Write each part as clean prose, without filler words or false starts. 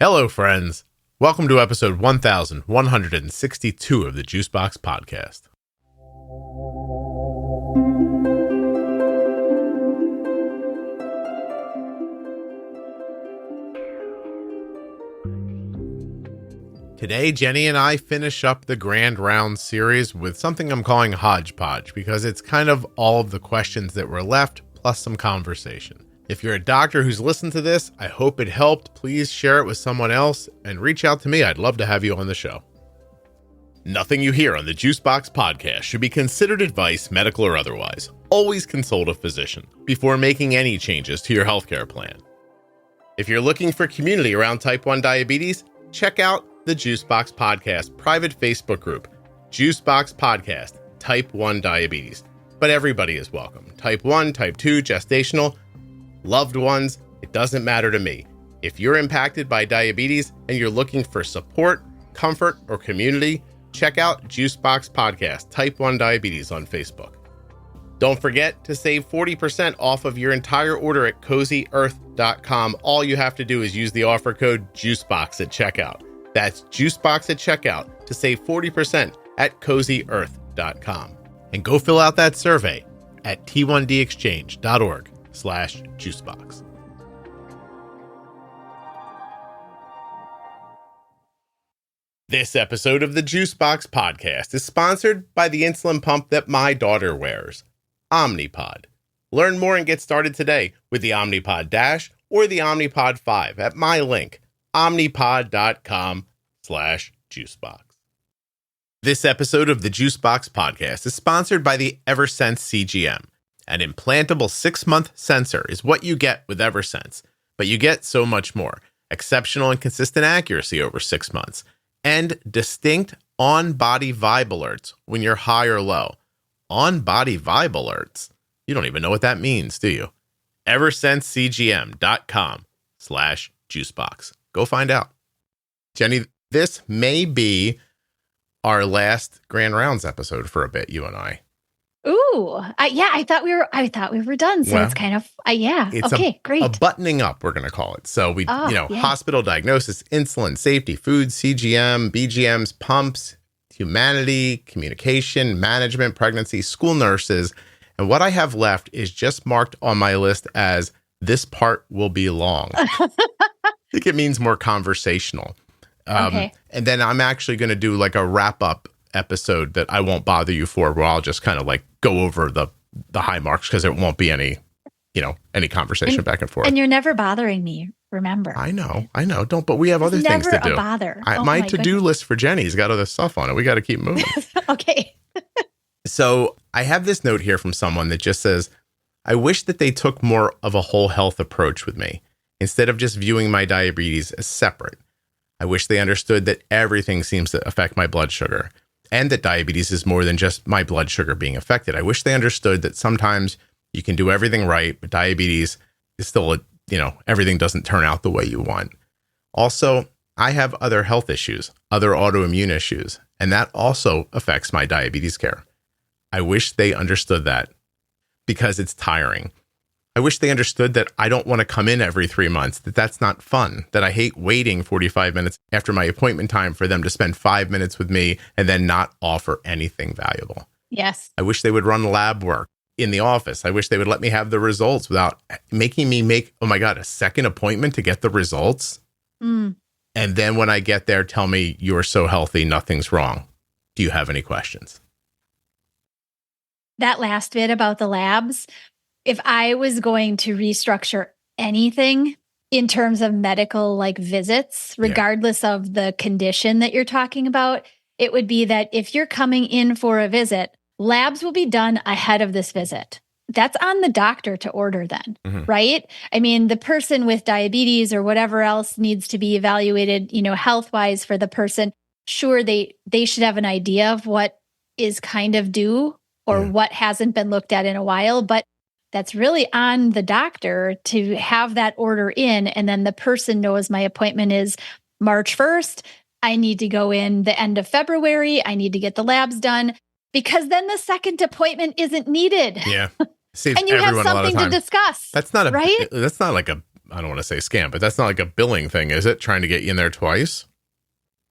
Hello, friends. Welcome to episode 1162 of the Juicebox Podcast. Today, Jenny and I finish up the Grand Round series with something I'm calling Hodgepodge because it's kind of all of the questions that were left plus some conversation. If you're a doctor who's listened to this, I hope it helped. Please share it with someone else and reach out to me. I'd love to have you on the show. Nothing you hear on the Juicebox Podcast should be considered advice, medical or otherwise. Always consult a physician before making any changes to your healthcare plan. If you're looking for community around type 1 diabetes, check out the Juicebox Podcast private Facebook group, Juicebox Podcast, type 1 diabetes. But everybody is welcome. Type 1, type 2, gestational, loved ones, it doesn't matter to me. If you're impacted by diabetes and you're looking for support, comfort, or community, check out Juicebox Podcast, Type 1 Diabetes on Facebook. Don't forget to save 40% off of your entire order at CozyEarth.com. All you have to do is use the offer code JUICEBOX at checkout. That's JUICEBOX at checkout to save 40% at CozyEarth.com. And go fill out that survey at t1dexchange.org/juicebox. This episode of the Juicebox Podcast is sponsored by the insulin pump that my daughter wears, Omnipod. Learn more and get started today with the Omnipod DASH or the Omnipod 5 at my link, omnipod.com/juicebox. This episode of the Juicebox Podcast is sponsored by the Eversense CGM. An implantable 6-month sensor is what you get with Eversense, but you get so much more. Exceptional and consistent accuracy over 6 months, and distinct on-body vibe alerts when you're high or low. On-body vibe alerts? You don't even know what that means, do you? EversenseCGM.com/juicebox. Go find out. Jenny, this may be our last Grand Rounds episode for a bit, you and I. Ooh, I thought we were done. So it's kind of, great. A buttoning up, we're going to call it. So hospital diagnosis, insulin, safety, food, CGM, BGMs, pumps, humanity, communication, management, pregnancy, school nurses. And what I have left is just marked on my list as this part will be long. I think it means more conversational. Okay. And then I'm actually going to do like a wrap up episode that I won't bother you for, where I'll just kind of like go over the high marks because there won't be any conversation back and forth. And you're never bothering me, remember? I know. But we have other things to do. Never a bother. My to-do list for Jenny's got other stuff on it. We got to keep moving. Okay. So I have this note here from someone that just says, I wish that they took more of a whole health approach with me instead of just viewing my diabetes as separate. I wish they understood that everything seems to affect my blood sugar, and that diabetes is more than just my blood sugar being affected. I wish they understood that sometimes you can do everything right, but diabetes is still, everything doesn't turn out the way you want. Also, I have other health issues, other autoimmune issues, and that also affects my diabetes care. I wish they understood that because it's tiring. I wish they understood that I don't want to come in every 3 months, that that's not fun, that I hate waiting 45 minutes after my appointment time for them to spend 5 minutes with me and then not offer anything valuable. Yes. I wish they would run lab work in the office. I wish they would let me have the results without making me make, a second appointment to get the results. And then when I get there, tell me you're so healthy, nothing's wrong. Do you have any questions? That last bit about the labs, if I was going to restructure anything in terms of medical visits, regardless of the condition that you're talking about, it would be that if you're coming in for a visit, labs will be done ahead of this visit. That's on the doctor to order then, right? I mean, the person with diabetes or whatever else needs to be evaluated, health-wise for the person. Sure, they should have an idea of what is kind of due or what hasn't been looked at in a while, but that's really on the doctor to have that order in. And then the person knows my appointment is March 1st. I need to go in the end of February. I need to get the labs done because then the second appointment isn't needed. Yeah. Saves and you have everyone something to discuss. That's not right? That's not like a I don't want to say scam, but that's not like a billing thing, is it? Trying to get you in there twice?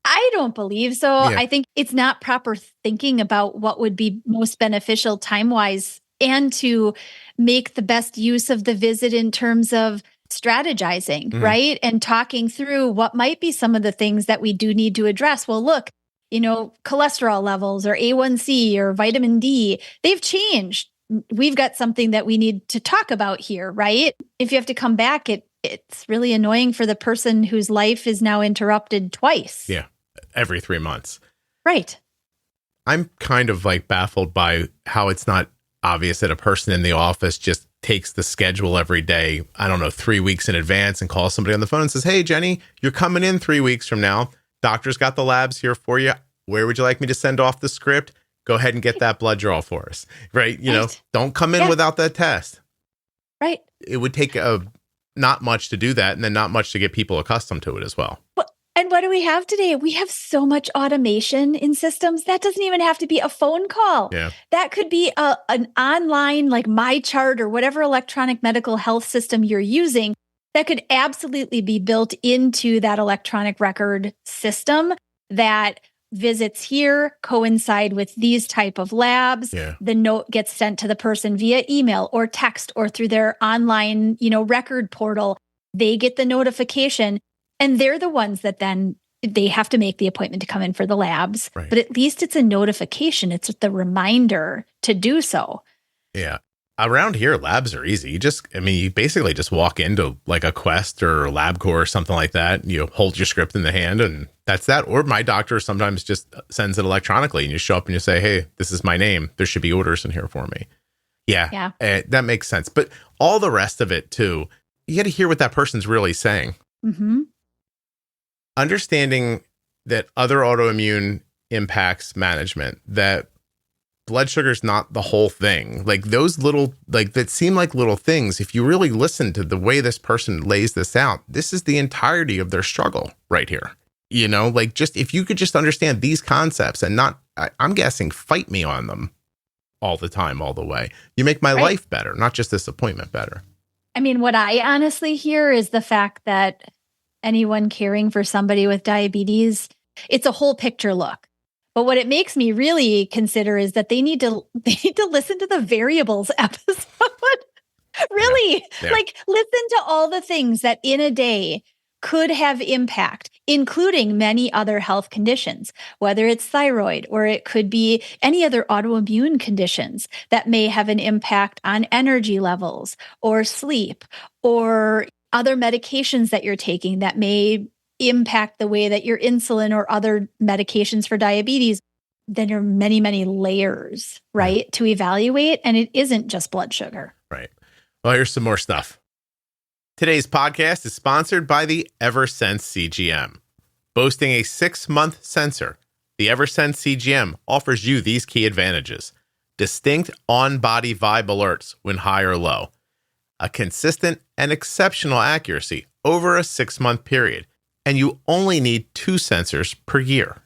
I don't believe so. Yeah. I think it's not proper thinking about what would be most beneficial time-wise and to make the best use of the visit in terms of strategizing, right? And talking through what might be some of the things that we do need to address. Well, look, cholesterol levels or A1C or vitamin D, they've changed. We've got something that we need to talk about here, right? If you have to come back, it's really annoying for the person whose life is now interrupted twice. Yeah, every 3 months. Right. I'm kind of like baffled by how it's not obvious that a person in the office just takes the schedule every day, 3 weeks in advance and calls somebody on the phone and says, hey, Jenny, you're coming in 3 weeks from now. Doctor's got the labs here for you. Where would you like me to send off the script? Go ahead and get that blood draw for us, right? Don't come in without that test. Right. It would take not much to do that, and then not much to get people accustomed to it as well. And what do we have today? We have so much automation in systems. That doesn't even have to be a phone call. Yeah. That could be an online, like MyChart or whatever electronic medical health system you're using. That could absolutely be built into that electronic record system that visits here coincide with these type of labs. Yeah. The note gets sent to the person via email or text or through their online, record portal. They get the notification and they're the ones that then they have to make the appointment to come in for the labs. Right. But at least it's a notification. It's the reminder to do so. Yeah. Around here, labs are easy. You basically just walk into like a Quest or LabCorp or something like that. You hold your script in the hand and that's that. Or my doctor sometimes just sends it electronically and you show up and you say, hey, this is my name. There should be orders in here for me. Yeah. That makes sense. But all the rest of it too, you got to hear what that person's really saying. Mm-hmm. Understanding that other autoimmune impacts management, that blood sugar is not the whole thing. Like those little, that seem like little things. If you really listen to the way this person lays this out, this is the entirety of their struggle right here. Just if you could just understand these concepts and not, I'm guessing, fight me on them all the time, all the way. You make my life better, not just this appointment better. I mean, what I honestly hear is the fact that anyone caring for somebody with diabetes, it's a whole picture look. But what it makes me really consider is that they need to listen to the variables episode. Really, Yeah. Listen to all the things that in a day could have impact, including many other health conditions, whether it's thyroid or it could be any other autoimmune conditions that may have an impact on energy levels or sleep or other medications that you're taking that may impact the way that your insulin or other medications for diabetes. Then there are many, many layers, right, to evaluate. And it isn't just blood sugar. Right. Well, here's some more stuff. Today's podcast is sponsored by the Eversense CGM. Boasting a 6-month sensor, the Eversense CGM offers you these key advantages: distinct on-body vibe alerts when high or low, a consistent and exceptional accuracy over a 6-month period, and you only need 2 sensors per year.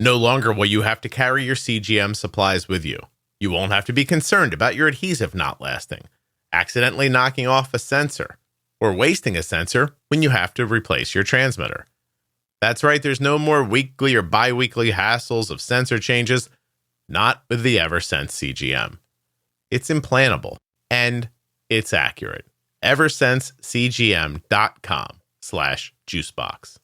No longer will you have to carry your CGM supplies with you. You won't have to be concerned about your adhesive not lasting, accidentally knocking off a sensor, or wasting a sensor when you have to replace your transmitter. That's right, there's no more weekly or bi-weekly hassles of sensor changes, not with the Eversense CGM. It's implantable, and it's accurate. EversenseCGM.com/juicebox.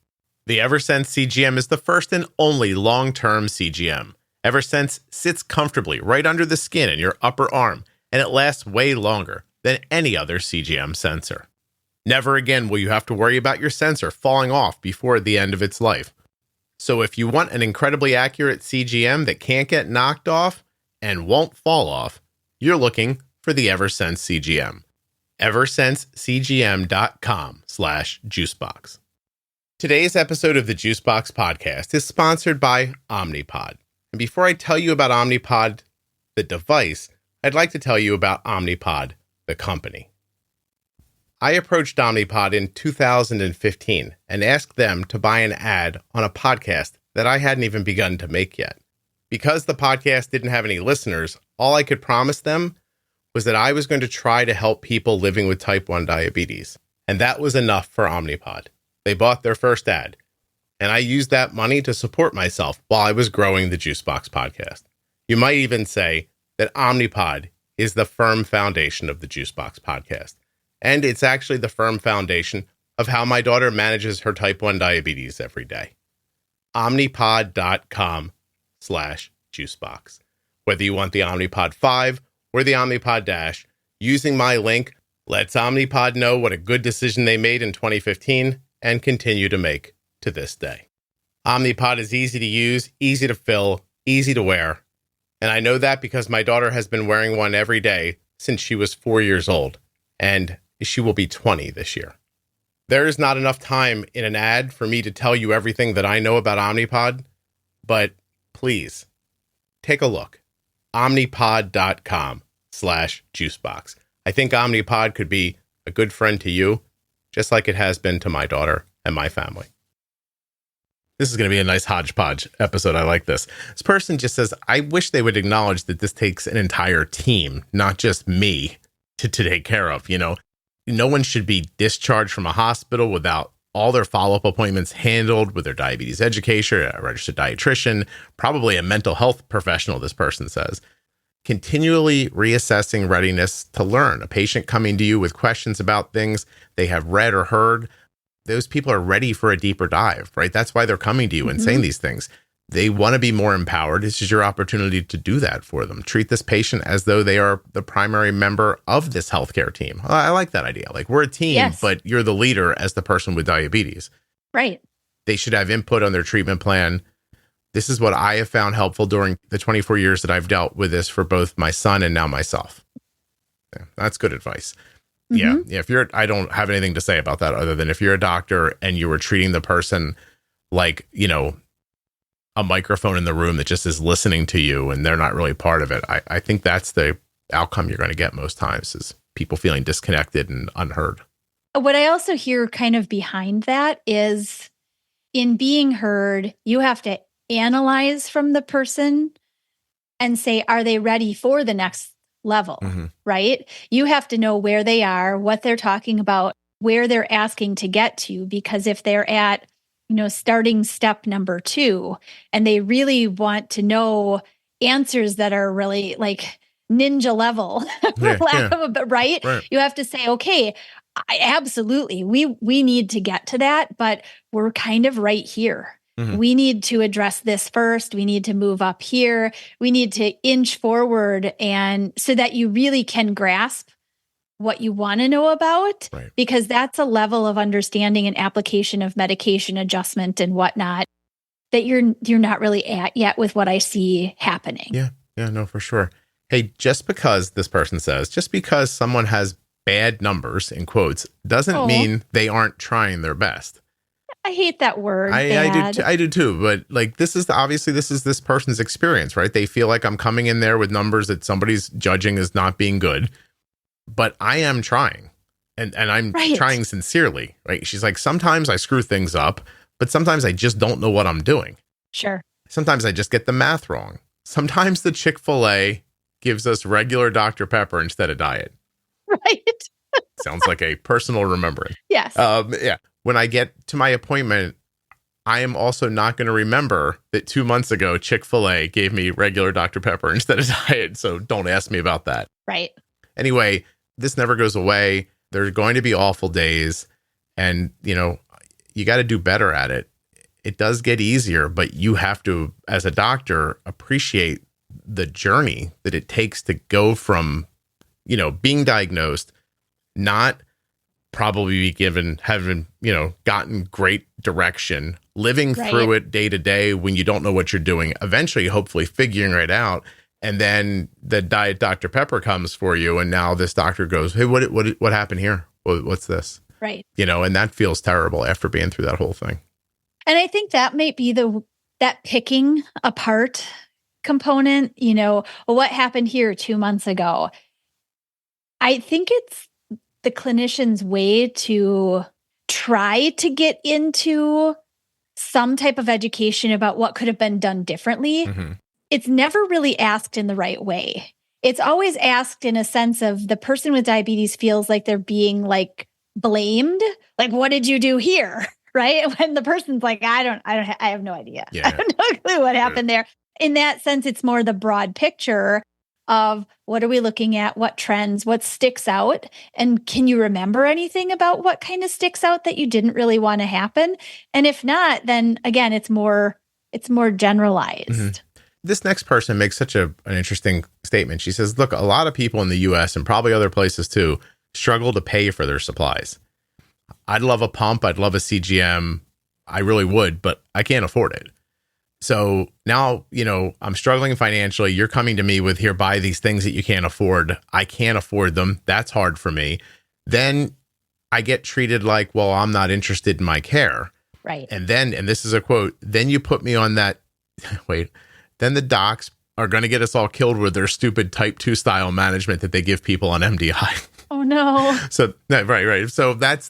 The Eversense CGM is the first and only long-term CGM. Eversense sits comfortably right under the skin in your upper arm, and it lasts way longer than any other CGM sensor. Never again will you have to worry about your sensor falling off before the end of its life. So if you want an incredibly accurate CGM that can't get knocked off and won't fall off, you're looking for the Eversense CGM. EversenseCGM.com/juicebox. Today's episode of the Juicebox Podcast is sponsored by Omnipod. And before I tell you about Omnipod, the device, I'd like to tell you about Omnipod, the company. I approached Omnipod in 2015 and asked them to buy an ad on a podcast that I hadn't even begun to make yet. Because the podcast didn't have any listeners, all I could promise them was that I was going to try to help people living with type 1 diabetes. And that was enough for Omnipod. They bought their first ad, and I used that money to support myself while I was growing the Juicebox podcast. You might even say that Omnipod is the firm foundation of the Juicebox podcast. And it's actually the firm foundation of how my daughter manages her type 1 diabetes every day. Omnipod.com/juicebox. Whether you want the Omnipod 5 or the Omnipod DASH, using my link lets Omnipod know what a good decision they made in 2015 and continue to make to this day. Omnipod is easy to use, easy to fill, easy to wear. And I know that because my daughter has been wearing one every day since she was 4 years old, and she will be 20 this year. There is not enough time in an ad for me to tell you everything that I know about Omnipod, but please take a look. Omnipod.com/juicebox. I think Omnipod could be a good friend to you, just like it has been to my daughter and my family. This is going to be a nice hodgepodge episode. I like this. This person just says, I wish they would acknowledge that this takes an entire team, not just me, to take care of. You know, no one should be discharged from a hospital without all their follow-up appointments handled with their diabetes education, a registered dietitian, probably a mental health professional, this person says. Continually reassessing readiness to learn. A patient coming to you with questions about things they have read or heard, those people are ready for a deeper dive, right? That's why they're coming to you and saying these things. They want to be more empowered. This is your opportunity to do that for them. Treat this patient as though they are the primary member of this healthcare team. I like that idea. Like, we're a team, but you're the leader as the person with diabetes. Right. They should have input on their treatment plan. This is what I have found helpful during the 24 years that I've dealt with this for both my son and now myself. Yeah, that's good advice. Yeah. If I don't have anything to say about that other than if you're a doctor and you were treating the person like, you know, a microphone in the room that just is listening to you and they're not really part of it. I think that's the outcome you're going to get most times, is people feeling disconnected and unheard. What I also hear kind of behind that is, in being heard, you have to analyze from the person and say, are they ready for the next level, right? You have to know where they are, what they're talking about, where they're asking to get to, because if they're at, you know, starting step number 2, and they really want to know answers that are really like ninja level, right? You have to say, okay, absolutely, we need to get to that, but we're kind of right here. We need to address this first. We need to move up here. We need to inch forward, and so that you really can grasp what you want to know about, because that's a level of understanding and application of medication adjustment and whatnot that you're not really at yet with what I see happening. Yeah, no, for sure. Hey, just because this person says, just because someone has bad numbers in quotes doesn't mean they aren't trying their best. I hate that word. I do too. But like, this is this person's experience, right? They feel like I'm coming in there with numbers that somebody's judging as not being good, but I am trying, and I'm trying sincerely, right? She's like, sometimes I screw things up, but sometimes I just don't know what I'm doing. Sure. Sometimes I just get the math wrong. Sometimes the Chick-fil-A gives us regular Dr. Pepper instead of diet. Right. Sounds like a personal remembrance. Yes. When I get to my appointment, I am also not going to remember that 2 months ago, Chick-fil-A gave me regular Dr. Pepper instead of diet. So don't ask me about that. Right. Anyway, this never goes away. There's going to be awful days, and, you know, you got to do better at it. It does get easier, but you have to, as a doctor, appreciate the journey that it takes to go from, you know, being diagnosed, not probably having, you know, gotten great direction, living through it day to day when you don't know what you're doing, eventually, hopefully figuring it out. And then the diet Dr. Pepper comes for you. And now this doctor goes, hey, what happened here? What's this? Right. You know, and that feels terrible after being through that whole thing. And I think that might be that picking apart component, you know, what happened here 2 months ago. I think it's the clinician's way to try to get into some type of education about what could have been done differently. It's never really asked in the right way. It's always asked in a sense of the person with diabetes feels like they're being like blamed. Like, what did you do here? Right? When the person's like, I have no idea. Yeah. I have no clue what happened there. In that sense, it's more the broad picture of what are we looking at? What trends? What sticks out? And can you remember anything about what kind of sticks out that you didn't really want to happen? And if not, then again, it's more generalized. Mm-hmm. This next person makes such an interesting statement. She says, look, a lot of people in the US and probably other places too struggle to pay for their supplies. I'd love a pump. I'd love a CGM. I really would, but I can't afford it. So now, I'm struggling financially. You're coming to me with, here, buy these things that you can't afford. I can't afford them. That's hard for me. Then I get treated like, well, I'm not interested in my care. Right. And this is a quote, then you put me on that, then the docs are going to get us all killed with their stupid type 2 style management that they give people on MDI. Oh, no. So, right. So that's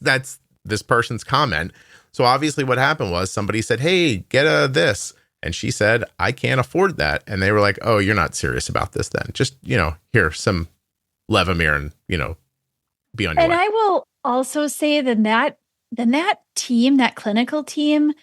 this person's comment. So obviously what happened was somebody said, hey, get this. And she said, I can't afford that. And they were like, oh, you're not serious about this then. Just, here, some Levemir and, be on your way. And I will also say that team, that clinical team,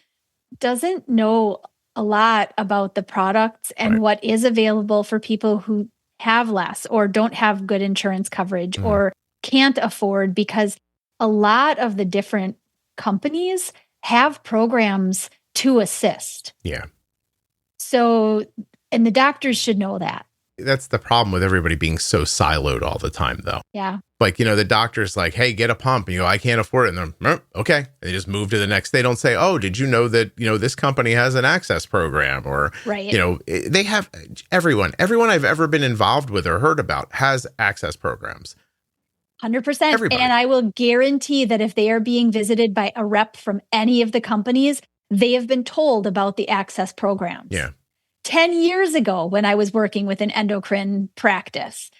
doesn't know a lot about the products and what is available for people who have less or don't have good insurance coverage or can't afford, because a lot of the different companies have programs to assist. Yeah. So, and the doctors should know that. That's the problem with everybody being so siloed all the time, though. Yeah. Like, the doctor's like, hey, get a pump. And you go, I can't afford it. And they're, okay. And they just move to the next. They don't say, oh, did you know that, this company has an access program? Or, they have everyone I've ever been involved with or heard about has access programs. 100%. Everybody. And I will guarantee that if they are being visited by a rep from any of the companies, they have been told about the access programs. Yeah. 10 years ago, when I was working with an endocrine practice,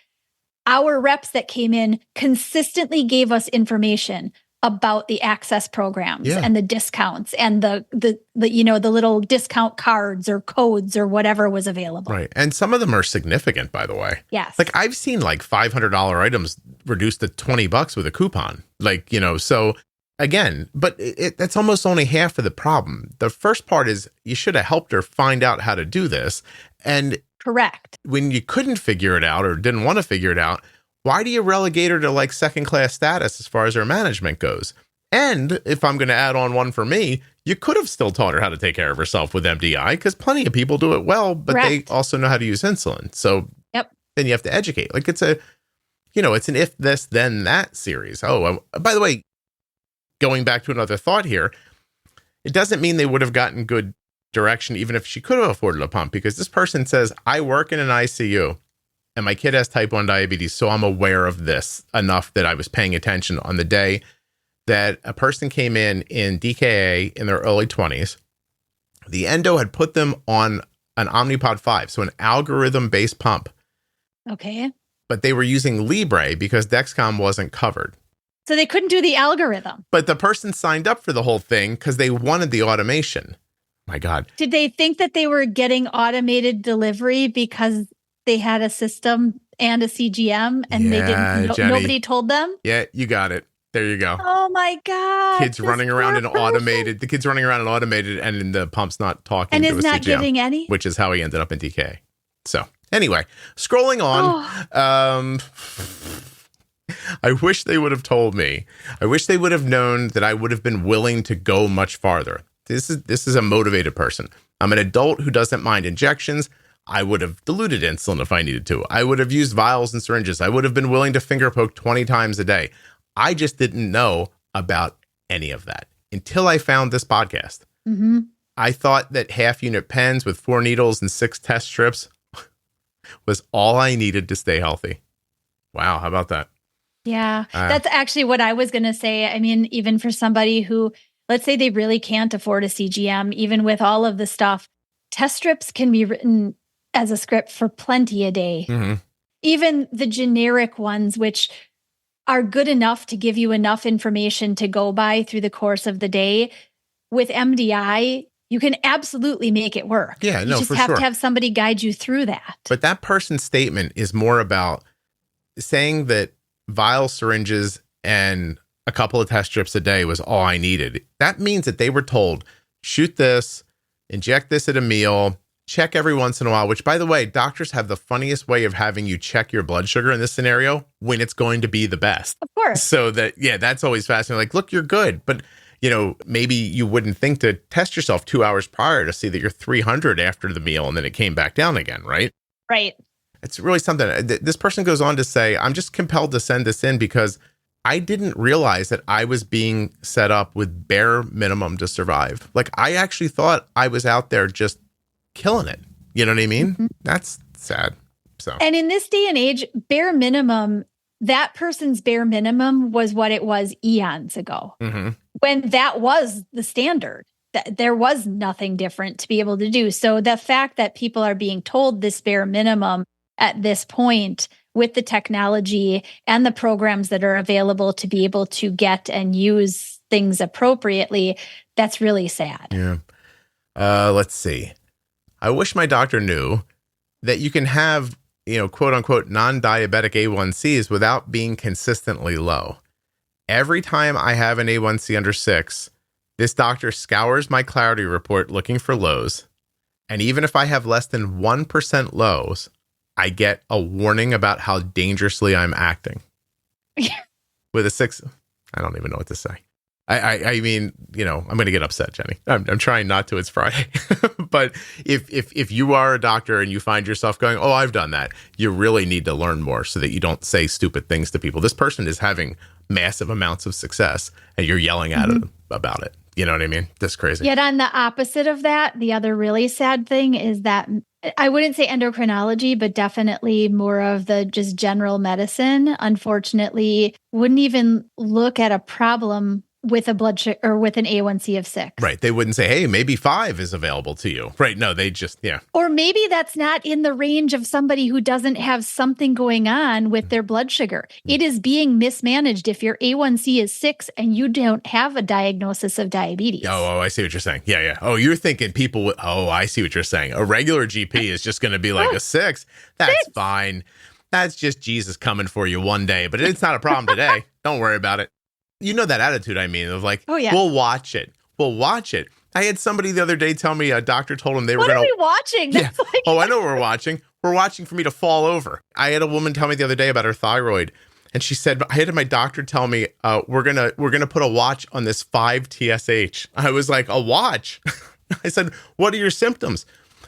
our reps that came in consistently gave us information about the access programs and the discounts and the little discount cards or codes or whatever was available. Right. And some of them are significant, by the way. Yes. Like I've seen like $500 items reduced to $20 with a coupon. Like, so again, but that's almost only half of the problem. The first part is you should have helped her find out how to do this. And correct. When you couldn't figure it out or didn't want to figure it out, why do you relegate her to like second class status as far as her management goes? And if I'm going to add on one for me, you could have still taught her how to take care of herself with MDI, because plenty of people do it well, but correct. They also know how to use insulin. So then you have to educate. Like it's it's an if this, then that series. Oh, by the way, going back to another thought here, it doesn't mean they would have gotten good direction even if she could have afforded a pump, because this person says, I work in an ICU and my kid has type 1 diabetes, so I'm aware of this enough that I was paying attention on the day that a person came in DKA in their early 20s. The endo had put them on an Omnipod 5, so an algorithm-based pump. Okay. But they were using Libre because Dexcom wasn't covered. So they couldn't do the algorithm. But the person signed up for the whole thing because they wanted the automation. My God. Did they think that they were getting automated delivery because they had a system and a CGM and they didn't? Jenny, nobody told them? Yeah, you got it. There you go. Oh my God. Kids running around in automated. The kid's running around in automated and the pump's not talking and to is a not CGM, giving any? which is how he ended up in DK. So anyway, scrolling on. I wish they would have told me. I wish they would have known that I would have been willing to go much farther. This is a motivated person. I'm an adult who doesn't mind injections. I would have diluted insulin if I needed to. I would have used vials and syringes. I would have been willing to finger poke 20 times a day. I just didn't know about any of that until I found this podcast. Mm-hmm. I thought that half unit pens with 4 needles and 6 test strips was all I needed to stay healthy. Wow. How about that? Yeah, that's actually what I was going to say. I mean, even for somebody who, let's say they really can't afford a CGM, even with all of the stuff, test strips can be written as a script for plenty a day. Mm-hmm. Even the generic ones, which are good enough to give you enough information to go by through the course of the day. With MDI, you can absolutely make it work. Yeah, you just have to have somebody guide you through that. But that person's statement is more about saying that vial syringes and a couple of test strips a day was all I needed. That means that they were told, shoot this, inject this at a meal, check every once in a while, which, by the way, doctors have the funniest way of having you check your blood sugar in this scenario when it's going to be the best. Of course. So that's always fascinating. Like, look, you're good. But, maybe you wouldn't think to test yourself 2 hours prior to see that you're 300 after the meal and then it came back down again, right? Right. It's really something. This person goes on to say, I'm just compelled to send this in because I didn't realize that I was being set up with bare minimum to survive. Like, I actually thought I was out there just killing it. You know what I mean? Mm-hmm. That's sad. So, and in this day and age, bare minimum, that person's bare minimum was what it was eons ago, when that was the standard. There was nothing different to be able to do. So the fact that people are being told this bare minimum at this point with the technology and the programs that are available to be able to get and use things appropriately, that's really sad. Yeah. Let's see. I wish my doctor knew that you can have, quote unquote, non-diabetic A1Cs without being consistently low. Every time I have an A1C under 6, this doctor scours my clarity report looking for lows. And even if I have less than 1% lows, I get a warning about how dangerously I'm acting. With a 6, I don't even know what to say. I mean, I'm going to get upset, Jenny. I'm trying not to. It's Friday. But if you are a doctor and you find yourself going, oh, I've done that, you really need to learn more so that you don't say stupid things to people. This person is having massive amounts of success and you're yelling at it about it. You know what I mean? That's crazy. Yet on the opposite of that, the other really sad thing is that I wouldn't say endocrinology, but definitely more of the just general medicine, unfortunately, wouldn't even look at a problem with a blood sugar or with an A1C of 6. Right. They wouldn't say, hey, maybe 5 is available to you. Right. No, they just, yeah. Or maybe that's not in the range of somebody who doesn't have something going on with their blood sugar. It is being mismanaged if your A1C is 6 and you don't have a diagnosis of diabetes. Oh, I see what you're saying. Yeah. Oh, you're thinking people, I see what you're saying. A regular GP is just going to be like a 6. That's fine. That's just Jesus coming for you one day, but it's not a problem today. Don't worry about it. You know that attitude, I mean, of like, oh, yeah. We'll watch it. I had somebody the other day tell me a doctor told him they were going to... What are we watching? Yeah. I know what we're watching. We're watching for me to fall over. I had a woman tell me the other day about her thyroid. And she said, I had my doctor tell me, we're gonna put a watch on this 5 TSH. I was like, a watch? I said, what are your symptoms?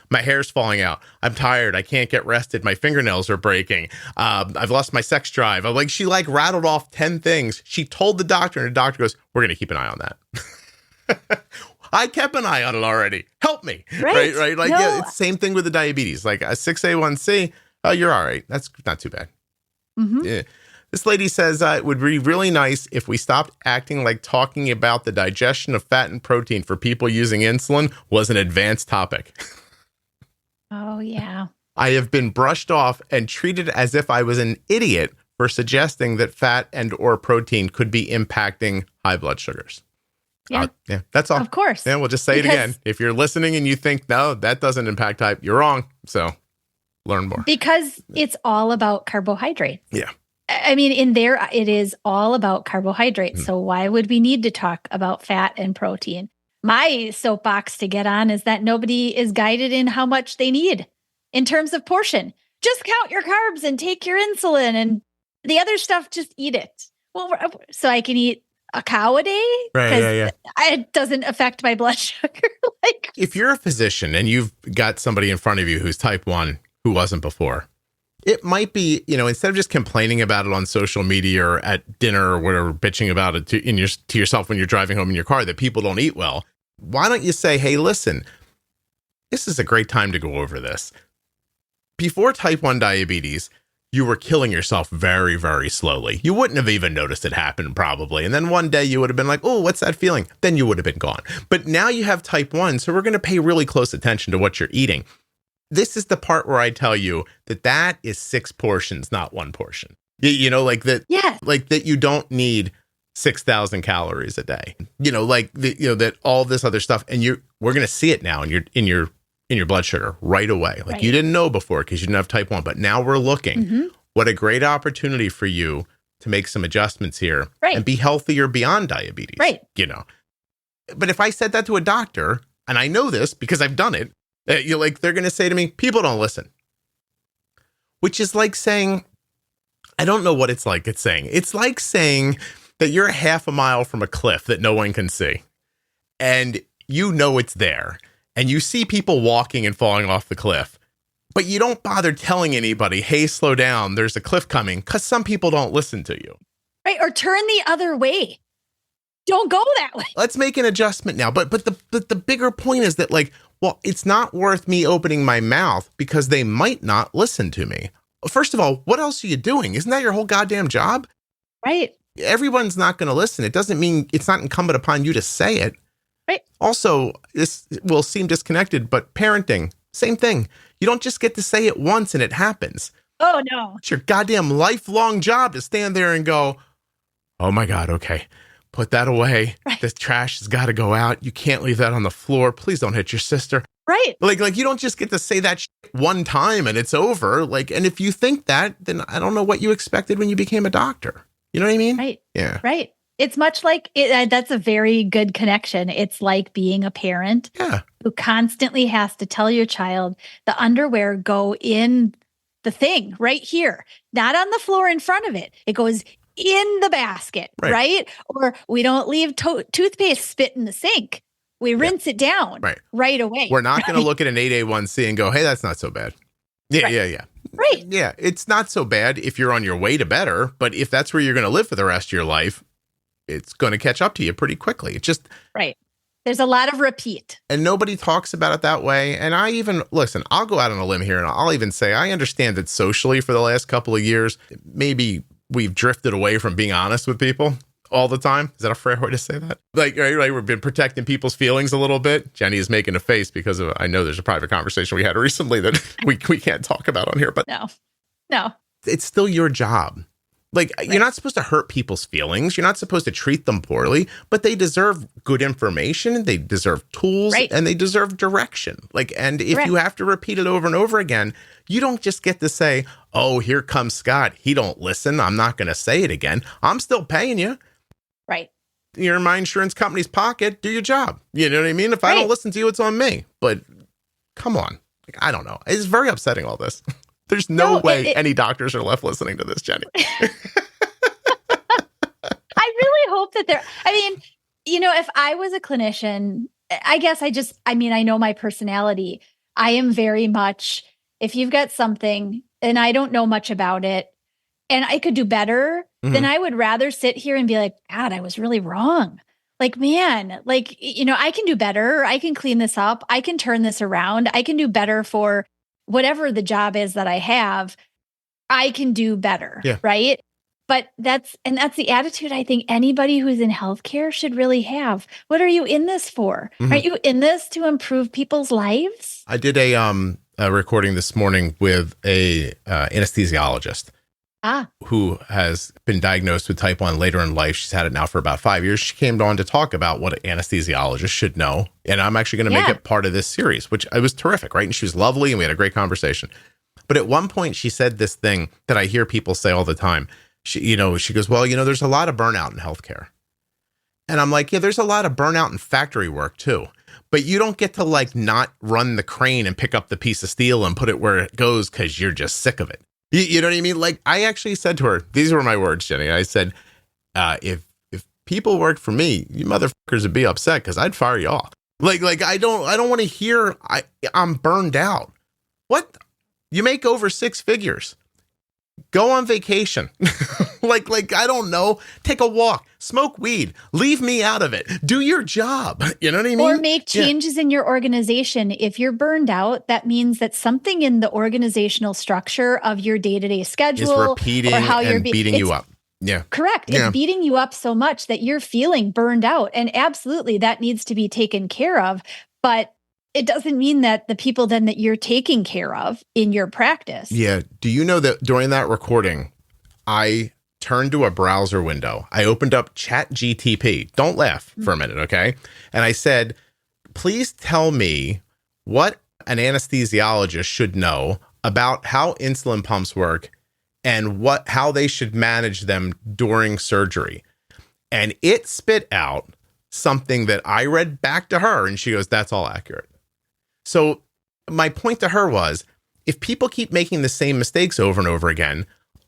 My hair's falling out. I'm tired. I can't get rested. My fingernails are breaking. I've lost my sex drive. She rattled off 10 things. She told the doctor, and the doctor goes, we're going to keep an eye on that. I kept an eye on it already. Help me. Right. Yeah, it's the same thing with the diabetes. Like a 6A1C, you're all right. That's not too bad. Mm-hmm. Yeah. This lady says it would be really nice if we stopped acting like talking about the digestion of fat and protein for people using insulin was an advanced topic. Oh, yeah. I have been brushed off and treated as if I was an idiot for suggesting that fat and or protein could be impacting high blood sugars. Yeah. That's all. Of course. Yeah, we'll just say it again. If you're listening and you think, no, that doesn't impact type, you're wrong. So learn more. Because it's all about carbohydrates. Yeah. I mean, in there, it is all about carbohydrates. So why would we need to talk about fat and protein? My soapbox to get on is that nobody is guided in how much they need in terms of portion. Just count your carbs and take your insulin and the other stuff, just eat it. Well, so I can eat a cow a day? Right, yeah. It doesn't affect my blood sugar. If you're a physician and you've got somebody in front of you who's type 1 who wasn't before, it might be, instead of just complaining about it on social media or at dinner or whatever, bitching about it to yourself when you're driving home in your car that people don't eat well, why don't you say, hey, listen, this is a great time to go over this. Before type 1 diabetes, you were killing yourself very, very slowly. You wouldn't have even noticed it happen probably. And then one day you would have been like, oh, what's that feeling? Then you would have been gone. But now you have type 1, so we're going to pay really close attention to what you're eating. This is the part where I tell you that is 6 portions, not 1 portion. Like that. Yeah. Like that you don't need 6,000 calories a day. That all this other stuff, and we're going to see it now in your blood sugar right away. You didn't know before because you didn't have type 1, but now we're looking. Mm-hmm. What a great opportunity for you to make some adjustments here Right. and be healthier beyond diabetes. Right. But if I said that to a doctor, and I know this because I've done it, they're going to say to me, people don't listen. Which is like saying, I don't know what it's like. It's like saying that you're half a mile from a cliff that no one can see. And you know it's there. And you see people walking and falling off the cliff. But you don't bother telling anybody, hey, slow down, there's a cliff coming, because some people don't listen to you. Right. Or turn the other way. Don't go that way. Let's make an adjustment now. But the bigger point is that, it's not worth me opening my mouth because they might not listen to me. First of all, what else are you doing? Isn't that your whole goddamn job? Right. Everyone's not going to listen. It doesn't mean it's not incumbent upon you to say it. Right. Also, this will seem disconnected, but parenting, same thing. You don't just get to say it once and it happens. Oh, no. It's your goddamn lifelong job to stand there and go, oh my God, okay, put that away. Right. The trash has got to go out. You can't leave that on the floor. Please don't hit your sister. Right. Like you don't just get to say that one time and it's over. And if you think that, then I don't know what you expected when you became a doctor. You know what I mean? Right. Yeah. Right. It's much like that's a very good connection. It's like being a parent who constantly has to tell your child the underwear go in the thing right here, not on the floor in front of it. It goes in the basket, right? Or we don't leave toothpaste spit in the sink. We rinse it down right away. We're not going to look at an 8A1C and go, hey, that's not so bad. Yeah. Right. Yeah, it's not so bad if you're on your way to better, but if that's where you're going to live for the rest of your life, it's going to catch up to you pretty quickly. It's just... Right. There's a lot of repeat. And nobody talks about it that way. And I'll go out on a limb here and I'll even say, I understand that socially for the last couple of years, maybe we've drifted away from being honest with people all the time. Is that a fair way to say that? We've been protecting people's feelings a little bit. Jenny is making a face because I know there's a private conversation we had recently that we can't talk about on here, but no, it's still your job. You're not supposed to hurt people's feelings. You're not supposed to treat them poorly, but they deserve good information. They deserve tools and they deserve direction. And if you have to repeat it over and over again, you don't just get to say, oh, here comes Scott. He don't listen. I'm not going to say it again. I'm still paying you. Right. You're in my insurance company's pocket. Do your job. You know what I mean? If I don't listen to you, it's on me. But come on. I don't know. It's very upsetting, all this. There's no way any doctors are left listening to this, Jenny. I really hope that if I was a clinician, I guess I know my personality. I am very much, if you've got something and I don't know much about it and I could do better, then I would rather sit here and be like, God, I was really wrong. I can do better. I can clean this up. I can turn this around. I can do better for whatever the job is that I have. I can do better. Yeah. Right. But that's the attitude I think anybody who's in healthcare should really have. What are you in this for? Aren't you in this to improve people's lives? I did a recording this morning with a anesthesiologist who has been diagnosed with type 1 later in life. She's had it now for about 5 years. She came on to talk about what an anesthesiologist should know. And I'm actually going to make it part of this series, which it was terrific, right? And she was lovely and we had a great conversation. But at one point she said this thing that I hear people say all the time. She goes, well, there's a lot of burnout in healthcare. And I'm like, yeah, there's a lot of burnout in factory work too. But you don't get to not run the crane and pick up the piece of steel and put it where it goes because you're just sick of it. You know what I mean? I actually said to her, these were my words, Jenny. I said, if people worked for me, you motherfuckers would be upset because I'd fire you off. I don't want to hear I'm burned out. What? You make over 6 figures. Go on vacation. I don't know. Take a walk. Smoke weed. Leave me out of it. Do your job. You know what I mean? Or make changes in your organization. If you're burned out, that means that something in the organizational structure of your day-to-day schedule is repeating or how you're beating you up. Yeah. Correct. Yeah. It's beating you up so much that you're feeling burned out. And absolutely, that needs to be taken care of. But it doesn't mean that the people then that you're taking care of in your practice. Yeah. Do you know that during that recording, I turned to a browser window. I opened up ChatGTP. Don't laugh for a minute, okay? And I said, please tell me what an anesthesiologist should know about how insulin pumps work and how they should manage them during surgery. And it spit out something that I read back to her, and she goes, that's all accurate. So my point to her was, if people keep making the same mistakes over and over again,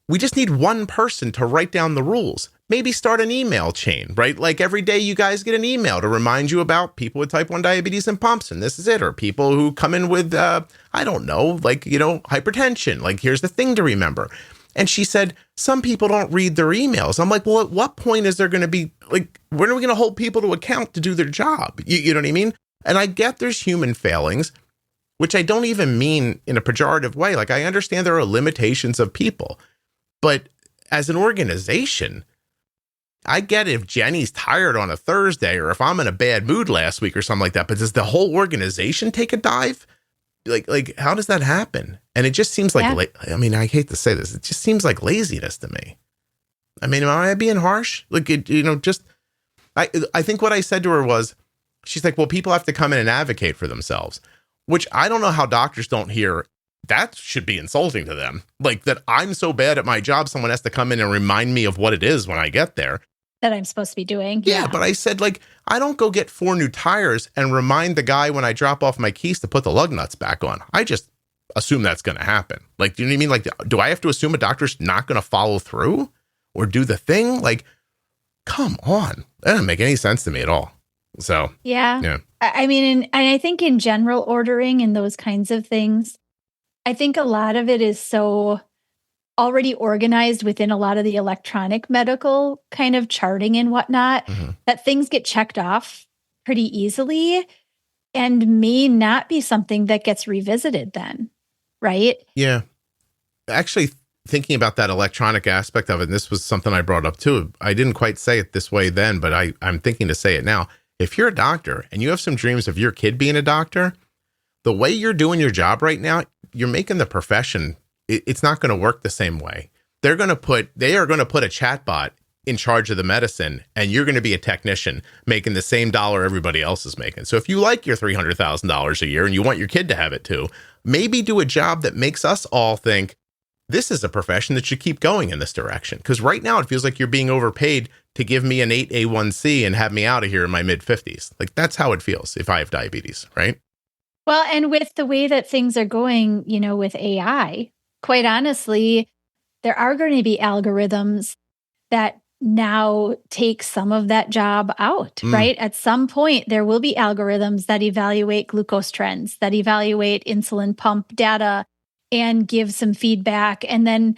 we just need one person to write down the rules. Maybe start an email chain, right? Like every day you guys get an email to remind you about people with type 1 diabetes and pumps, and this is it. Or people who come in with, I don't know, like, hypertension. Like, here's the thing to remember. And she said, some people don't read their emails. I'm like, well, at what point is there going to be, like, when are we going to hold people to account to do their job? You know what I mean? And I get there's human failings, which I don't even mean in a pejorative way. Like, I understand there are limitations of people, but as an organization, I get if Jenny's tired on a Thursday or if I'm in a bad mood last week or something like that, but does the whole organization take a dive? Like how does that happen? And it just seems like, I mean, I hate to say this, it just seems like laziness to me. I mean, am I being harsh? Like, I think what I said to her was, she's like, well, people have to come in and advocate for themselves, which I don't know how doctors don't hear. That should be insulting to them. Like, that I'm so bad at my job, someone has to come in and remind me of what it is when I get there. That I'm supposed to be doing. Yeah, but I said, like, I don't go get 4 new tires and remind the guy when I drop off my keys to put the lug nuts back on. I just assume that's going to happen. Like, do you know what I mean? Like, do I have to assume a doctor's not going to follow through or do the thing? Like, come on. That doesn't make any sense to me at all. So, yeah. I mean, and I think in general ordering and those kinds of things, I think a lot of it is so already organized within a lot of the electronic medical kind of charting and whatnot, that things get checked off pretty easily and may not be something that gets revisited then, right? Yeah. Actually, thinking about that electronic aspect of it, and this was something I brought up too. I didn't quite say it this way then, but I'm thinking to say it now. If you're a doctor and you have some dreams of your kid being a doctor, the way you're doing your job right now, you're making the profession, it's not going to work the same way. They are going to put a chatbot in charge of the medicine, and you're going to be a technician making the same dollar everybody else is making. So if you like your $300,000 a year and you want your kid to have it too, maybe do a job that makes us all think this is a profession that should keep going in this direction. Because right now it feels like you're being overpaid to give me an 8A1C and have me out of here in my mid-50s. Like, that's how it feels if I have diabetes, right? Well, and with the way that things are going, with AI, quite honestly, there are going to be algorithms that now take some of that job out, right? At some point, there will be algorithms that evaluate glucose trends, that evaluate insulin pump data and give some feedback. And then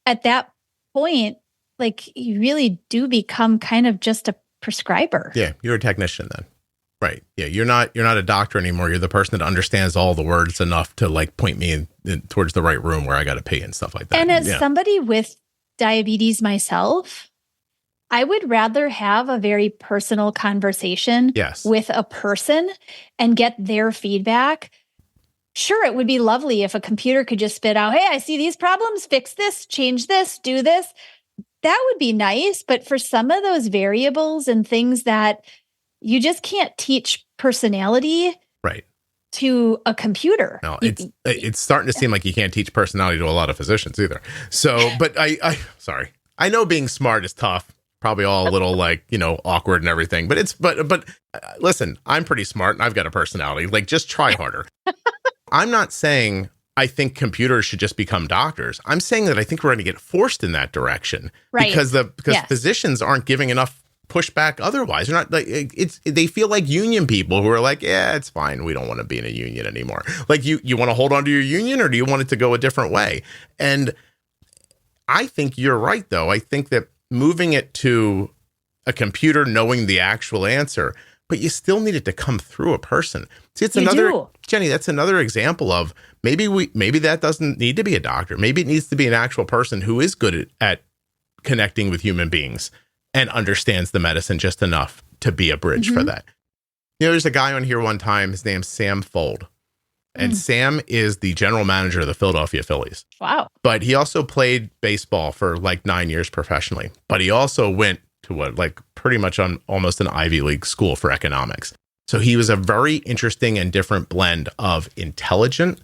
at that point, like, you really do become kind of just a prescriber. Yeah, you're a technician then. Right. Yeah, you're not a doctor anymore. You're the person that understands all the words enough to, like, point me in towards the right room where I got to pee and stuff like that. And as somebody with diabetes myself, I would rather have a very personal conversation with a person and get their feedback. Sure, it would be lovely if a computer could just spit out, hey, I see these problems, fix this, change this, do this. That would be nice. But for some of those variables and things that you just can't teach personality to a computer. No, it's starting to seem like you can't teach personality to a lot of physicians either. So, but sorry. I know being smart is tough. Probably all a little awkward and everything, but listen, I'm pretty smart and I've got a personality. Like, just try harder. I'm not saying I think computers should just become doctors. I'm saying that I think we're going to get forced in that direction, because physicians aren't giving enough pushback otherwise. They're not like, they feel like union people who are like, yeah, it's fine, we don't want to be in a union anymore. Like, you want to hold on to your union, or do you want it to go a different way? And I think you're right, though. I think that moving it to a computer knowing the actual answer, but you still need it to come through a person. See, Jenny, that's another example of maybe that doesn't need to be a doctor. Maybe it needs to be an actual person who is good at connecting with human beings and understands the medicine just enough to be a bridge for that. There's a guy on here one time, his name's Sam Fold. And Sam is the general manager of the Philadelphia Phillies. Wow. But he also played baseball for like 9 years professionally. But he also went to pretty much on almost an Ivy League school for economics. So he was a very interesting and different blend of intelligent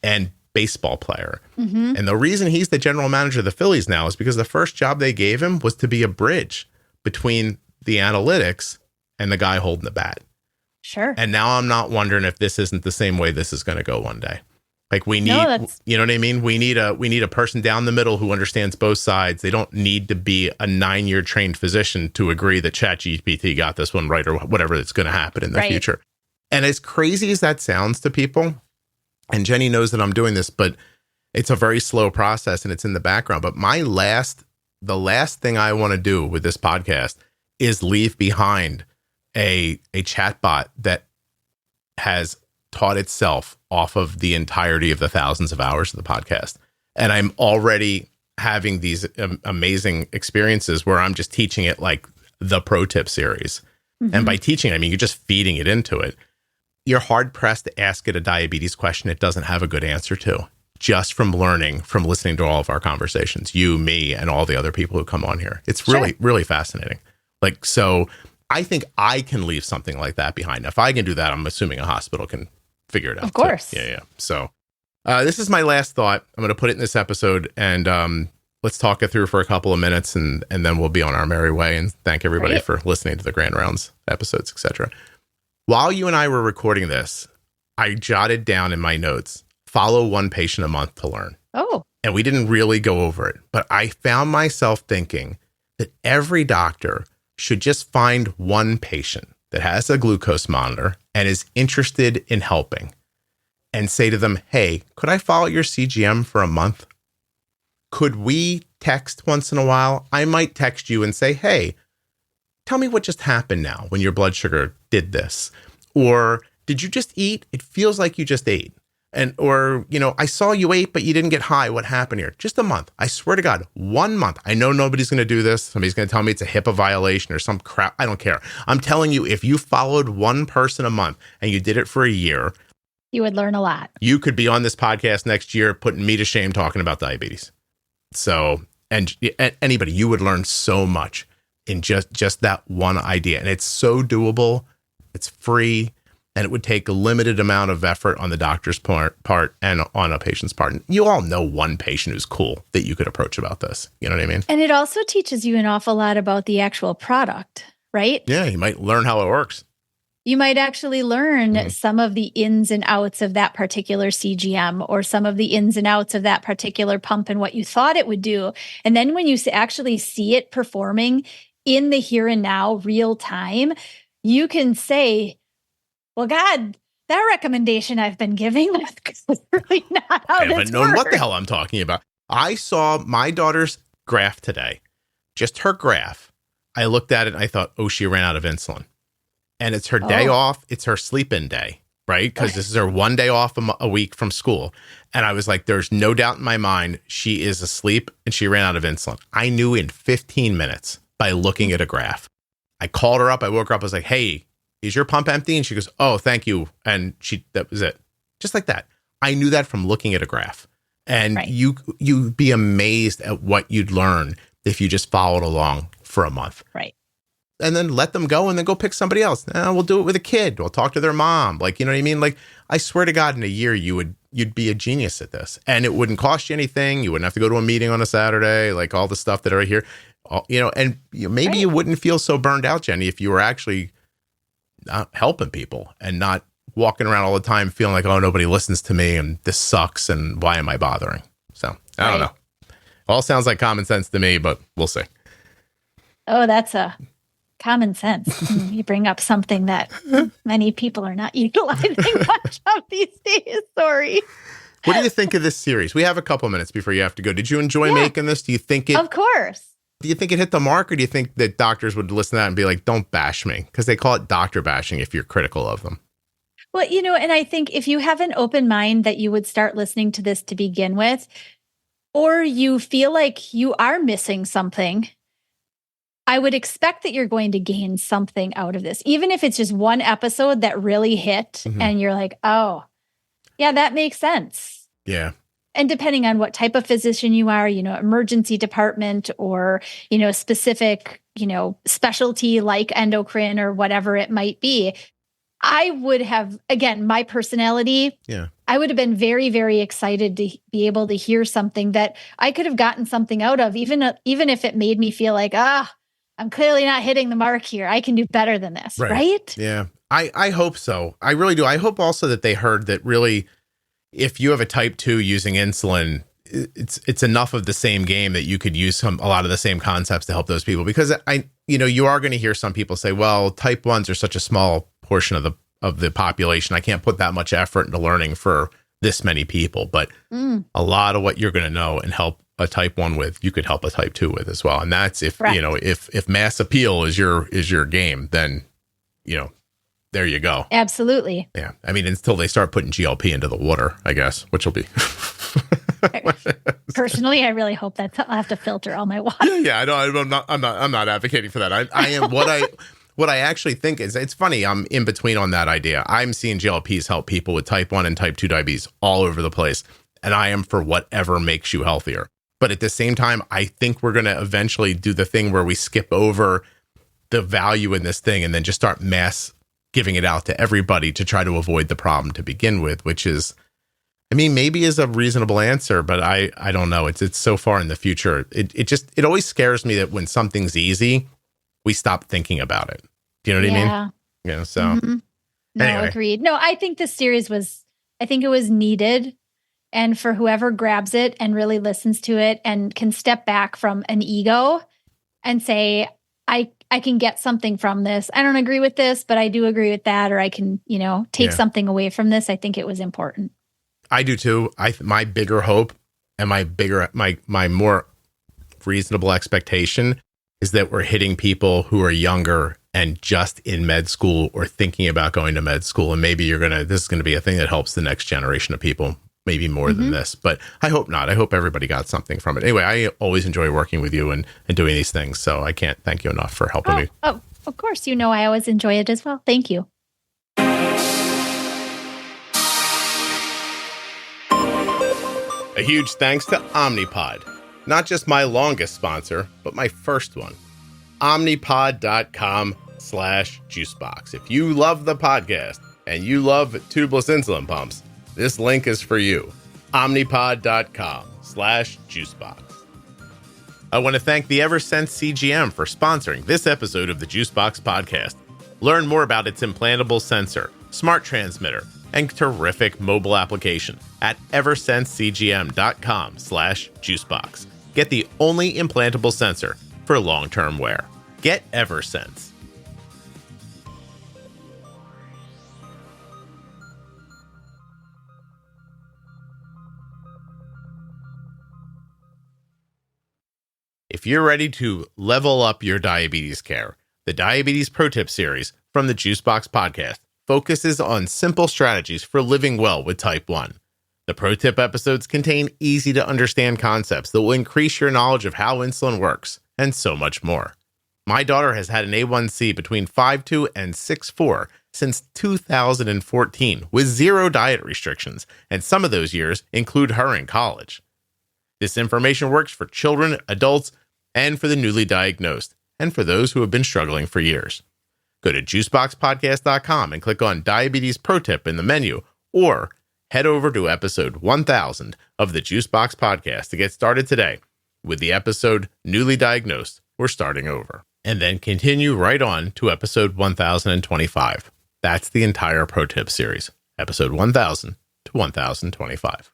and baseball player. And the reason he's the general manager of the Phillies now is because the first job they gave him was to be a bridge between the analytics and the guy holding the bat. Sure. And now I'm not wondering if this isn't the same way this is going to go one day. Like we need, you know what I mean? We need a person down the middle who understands both sides. They don't need to be a 9-year trained physician to agree that ChatGPT got this one right or whatever that's going to happen in the future. And as crazy as that sounds to people, and Jenny knows that I'm doing this, but it's a very slow process and it's in the background. But the last thing I want to do with this podcast is leave behind a chatbot that has taught itself off of the entirety of the thousands of hours of the podcast. And I'm already having these amazing experiences where I'm just teaching it like the pro tip series. And by teaching, I mean, you're just feeding it into it. You're hard pressed to ask it a diabetes question it doesn't have a good answer to, just from listening to all of our conversations, you, me, and all the other people who come on here. It's really, really fascinating. Like, so I think I can leave something like that behind. Now, if I can do that, I'm assuming a hospital can figure it out. Of course. Too. Yeah. So this is my last thought. I'm going to put it in this episode, and let's talk it through for a couple of minutes, and then we'll be on our merry way. And thank everybody for listening to the Grand Rounds episodes, etc. While you and I were recording this, I jotted down in my notes, follow one patient a month to learn. Oh. And we didn't really go over it, but I found myself thinking that every doctor should just find one patient that has a glucose monitor and is interested in helping and say to them, hey, could I follow your CGM for a month? Could we text once in a while? I might text you and say, hey, tell me what just happened now when your blood sugar did this. Or did you just eat? It feels like you just ate. Or, I saw you ate, but you didn't get high. What happened here? Just a month. I swear to God, 1 month. I know nobody's going to do this. Somebody's going to tell me it's a HIPAA violation or some crap. I don't care. I'm telling you, if you followed one person a month and you did it for a year, you would learn a lot. You could be on this podcast next year, putting me to shame talking about diabetes. So, and anybody, you would learn so much in just that one idea. And it's so doable. It's free. And it would take a limited amount of effort on the doctor's part and on a patient's part. And you all know one patient who's cool that you could approach about this. You know what I mean? And it also teaches you an awful lot about the actual product, right? Yeah, you might learn how it works. You might actually learn some of the ins and outs of that particular CGM or some of the ins and outs of that particular pump and what you thought it would do. And then when you actually see it performing in the here and now, real time, you can say, well, God, that recommendation I've been giving is really not how this works. I haven't known what the hell I'm talking about. I saw my daughter's graph today, just her graph. I looked at it and I thought, oh, she ran out of insulin. And it's her day off. It's her sleep-in day, right? Because this is her one day off a week from school. And I was like, there's no doubt in my mind she is asleep and she ran out of insulin. I knew in 15 minutes by looking at a graph. I called her up. I woke her up. I was like, hey, is your pump empty? And she goes, oh, thank you. And that was it. Just like that. I knew that from looking at a graph. And you'd be amazed at what you'd learn if you just followed along for a month. Right. And then let them go and then go pick somebody else. We'll do it with a kid. We'll talk to their mom. Like, you know what I mean? Like, I swear to God, in a year, you'd be a genius at this. And it wouldn't cost you anything. You wouldn't have to go to a meeting on a Saturday, like all the stuff that are here. And maybe you wouldn't feel so burned out, Jenny, if you were actually not helping people and not walking around all the time feeling like, oh, nobody listens to me and this sucks and why am I bothering? So I don't know. All sounds like common sense to me, but we'll see. Oh, that's a common sense. You bring up something that many people are not utilizing much of these days. Sorry. What do you think of this series? We have a couple minutes before you have to go. Did you enjoy making this? Do you think it? Of course. Do you think it hit the mark, or do you think that doctors would listen to that and be like, don't bash me? Because they call it doctor bashing if you're critical of them. Well, and I think if you have an open mind that you would start listening to this to begin with, or you feel like you are missing something, I would expect that you're going to gain something out of this, even if it's just one episode that really hit and you're like, oh, yeah, that makes sense. Yeah. And depending on what type of physician you are, emergency department or, specific, specialty like endocrine or whatever it might be, I would have, again, my personality, I would have been very, very excited to be able to hear something that I could have gotten something out of, even if it made me feel like, I'm clearly not hitting the mark here. I can do better than this, right? Yeah, I hope so. I really do. I hope also that they heard that really, if you have a type 2 using insulin, it's enough of the same game that you could use a lot of the same concepts to help those people. Because you are going to hear some people say, well, type 1s are such a small portion of the population. I can't put that much effort into learning for this many people. But a lot of what you're going to know and help a type 1 with, you could help a type 2 with as well. And that's if mass appeal is your game, then there you go. Absolutely. Yeah. I mean, until they start putting GLP into the water, I guess, which will be. Personally, I really hope that I'll have to filter all my water. Yeah, I know. I'm not advocating for that. I am what I actually think is, it's funny. I'm in between on that idea. I'm seeing GLPs help people with type 1 and type 2 diabetes all over the place. And I am for whatever makes you healthier. But at the same time, I think we're going to eventually do the thing where we skip over the value in this thing and then just start mass giving it out to everybody to try to avoid the problem to begin with, which is, I mean, maybe is a reasonable answer, but I don't know. It's so far in the future. It always scares me that when something's easy, we stop thinking about it. Do you know what I mean? Yeah. So No, anyway. Agreed. No, I think this series I think it was needed. And for whoever grabs it and really listens to it and can step back from an ego and say, I can get something from this. I don't agree with this, but I do agree with that. Or I can, take something away from this. I think it was important. I do too. My bigger hope and my more reasonable expectation is that we're hitting people who are younger and just in med school or thinking about going to med school. And maybe this is going to be a thing that helps the next generation of people, maybe more than this, but I hope not. I hope everybody got something from it. Anyway, I always enjoy working with you and doing these things. So I can't thank you enough for helping me. Oh, of course. I always enjoy it as well. Thank you. A huge thanks to Omnipod, not just my longest sponsor, but my first one. Omnipod.com/juicebox. If you love the podcast and you love tubeless insulin pumps, this link is for you. Omnipod.com/juicebox. I want to thank the Eversense CGM for sponsoring this episode of the Juicebox Podcast. Learn more about its implantable sensor, smart transmitter, and terrific mobile application at eversensecgm.com/juicebox. Get the only implantable sensor for long-term wear. Get Eversense. If you're ready to level up your diabetes care, the Diabetes Pro Tip series from the Juicebox Podcast focuses on simple strategies for living well with type 1. The Pro Tip episodes contain easy-to-understand concepts that will increase your knowledge of how insulin works, and so much more. My daughter has had an A1C between 5.2 and 6.4 since 2014 with zero diet restrictions, and some of those years include her in college. This information works for children, adults, and for the newly diagnosed, and for those who have been struggling for years. Go to juiceboxpodcast.com and click on Diabetes Pro Tip in the menu, or head over to episode 1000 of the Juicebox Podcast to get started today with the episode Newly Diagnosed or Starting Over. And then continue right on to episode 1025. That's the entire Pro Tip series, episode 1000 to 1025.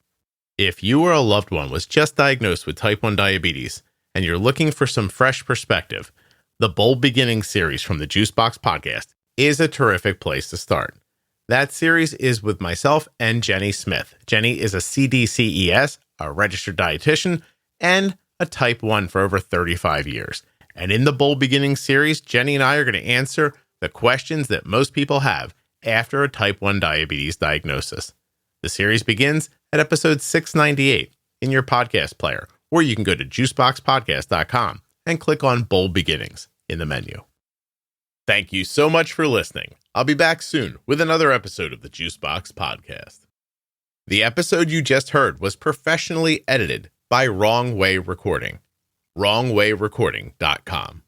If you or a loved one was just diagnosed with type 1 diabetes and you're looking for some fresh perspective, the Bold Beginnings series from the Juicebox Podcast is a terrific place to start. That series is with myself and Jenny Smith. Jenny is a CDCES, a registered dietitian, and a type 1 for over 35 years. And in the Bold Beginnings series, Jenny and I are going to answer the questions that most people have after a type 1 diabetes diagnosis. The series begins at episode 698 in your podcast player, or you can go to juiceboxpodcast.com and click on Bold Beginnings in the menu. Thank you so much for listening. I'll be back soon with another episode of the Juicebox Podcast. The episode you just heard was professionally edited by Wrong Way Recording. WrongWayRecording.com.